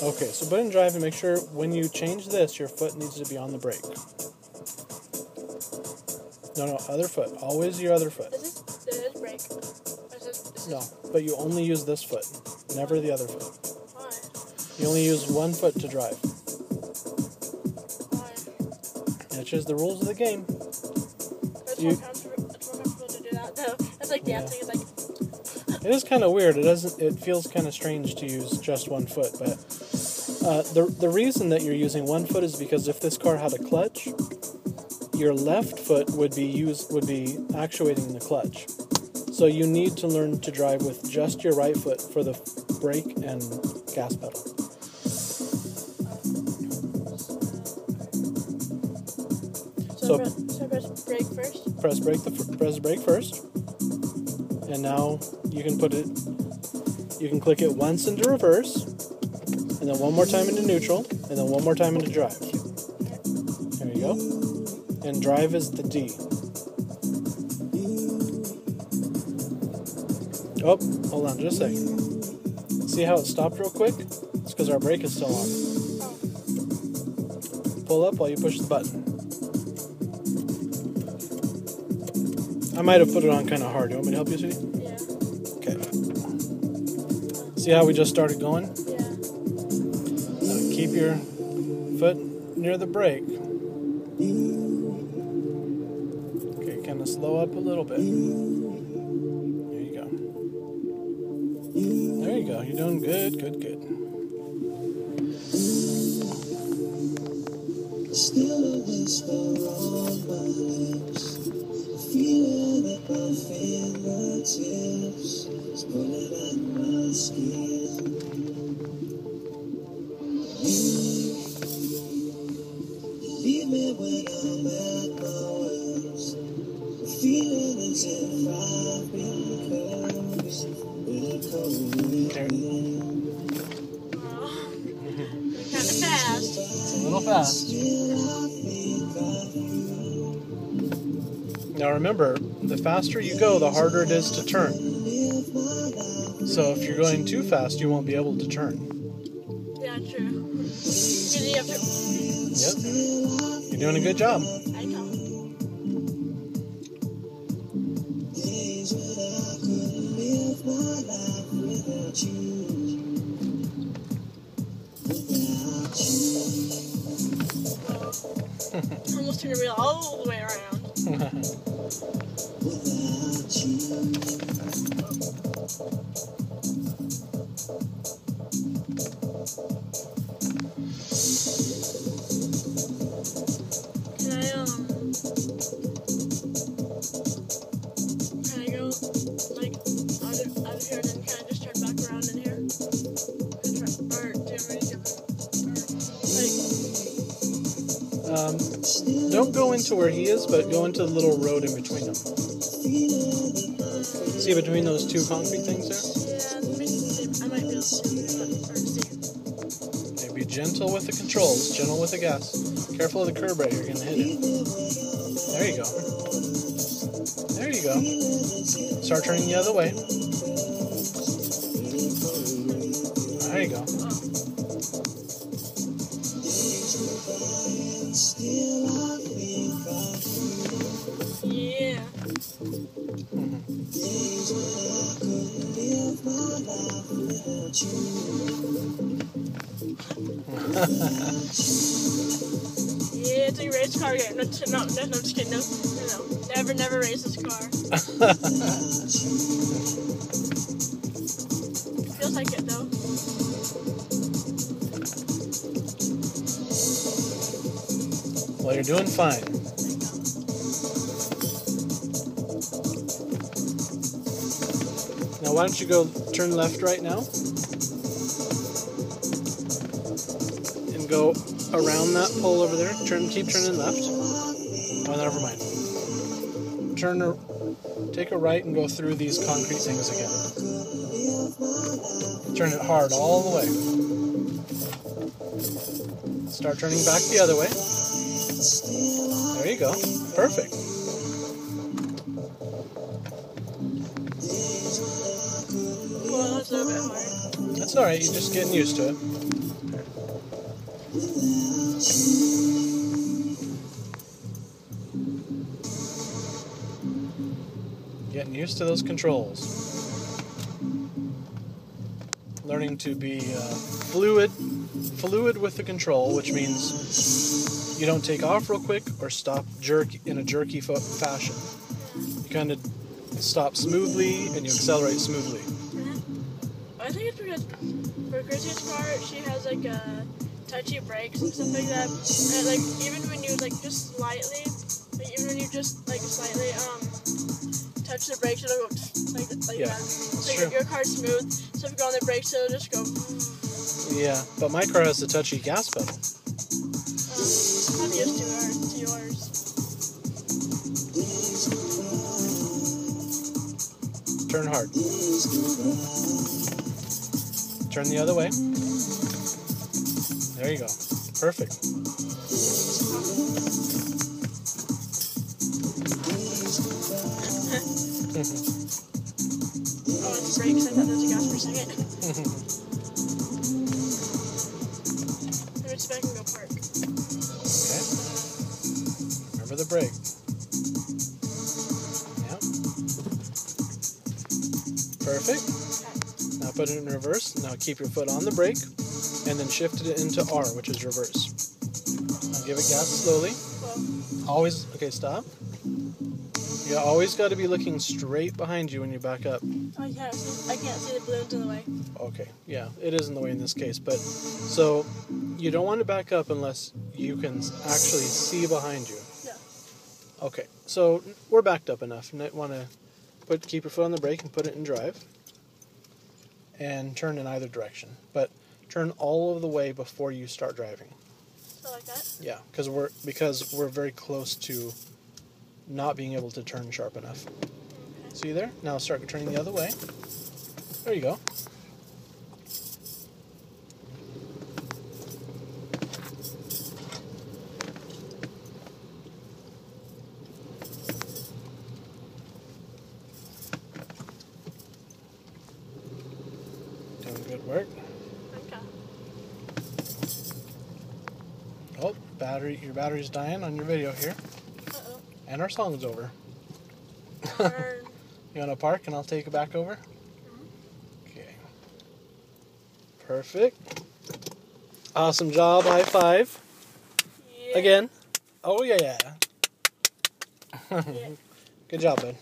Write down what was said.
Okay, so put in drive and make sure when you change this, your foot needs to be on the brake. No, other foot. Always your other foot. Is this brake? No, but you only use this foot, never the other foot. Why? You only use one foot to drive. Why? That's just the rules of the game. It's more comfortable to do that, though. It's like dancing. It's like... It is kind of weird. It feels kind of strange to use just one foot, but the reason that you're using one foot is because if this car had a clutch, your left foot would be actuating the clutch. So you need to learn to drive with just your right foot for the brake and gas pedal. So press brake first? Press brake first. And now you can click it once into reverse, and then one more time into neutral, and then one more time into drive. There you go. And drive is the D. Oh, hold on just a second. See how it stopped real quick? It's because our brake is still on. Pull up while you push the button. I might have put it on kind of hard. You want me to help you, sweetie? Yeah. Okay. See how we just started going? Yeah. Now keep your foot near the brake. Okay, kind of slow up a little bit. There you go. There you go. You're doing good, good, good. Still a whisper on my lips. Feeling at my fingertips, it's pulling at my skin. You leave me when I'm at my worst, feeling as if I've been cursed with a cold wind. Kind of fast. It's a little fast. Now remember, the faster you go, the harder it is to turn. So if you're going too fast, you won't be able to turn. Yeah, true. Because you have to... Yep. You're doing a good job. I know. Days when I couldn't live my life without you. Without you. Almost turned the wheel all the way around. Without you. Can I go, like, out of here and then kind of just turn back around in here? Or do you want me to give it, like... Don't go into where he is, but go into the little road in between them. See between those two concrete things there? Yeah, I might be able to see. Okay, be gentle with the controls, gentle with the gas. Careful of the curb right here, you're gonna hit it. There you go. There you go. Start turning the other way. There you go. Yeah. Yeah, it's a race car game. No, I'm just kidding. No. Never race this car. Feels like it though. Well, you're doing fine. Now, why don't you go turn left right now? And go around that pole over there. Keep turning left. Oh, never mind. Take a right and go through these concrete things again. Turn it hard all the way. Start turning back the other way. There you go. Perfect. Well, that's a little bit hard. That's alright, you're just getting used to it. Getting used to those controls. Learning to be fluid with the control, which means you don't take off real quick or stop in a jerky fashion. You kind of stop smoothly and you accelerate smoothly. I think it's because for Chrissy's car, she has like touchy brakes and stuff like that. And like even when you like just slightly, touch the brakes, it'll go like Yeah, that. that's Like true. your car's smooth, so if you go on the brakes, it'll just go. Yeah, but my car has a touchy gas pedal. I'm used to yours. Turn hard. Turn the other way. There you go. Perfect. Oh, it's brakes. I thought there was a gas for a second. Let me just back and go park. Okay. Remember the brake. Yep. Perfect. Now put it in reverse. Now keep your foot on the brake and then shift it into R, which is reverse. Now give it gas slowly. Well, Always, okay, stop. You always got to be looking straight behind you when you back up. I can't see the balloons in the way. Okay, yeah, it is in the way in this case, but so you don't want to back up unless you can actually see behind you. Yeah. Okay, so we're backed up enough. You might want to keep your foot on the brake and put it in drive, and turn in either direction. But turn all of the way before you start driving. So like that. Yeah, because we're very close to not being able to turn sharp enough. Okay. See there? Now start turning the other way. There you go. Doing good work. Okay. Oh, your battery's dying on your video here. Uh-oh. And our song's over. Turn. You want to park and I'll take it back over? Okay. Perfect. Awesome job. High five. Yeah. Again. Oh, yeah. Yeah. Good job, bud.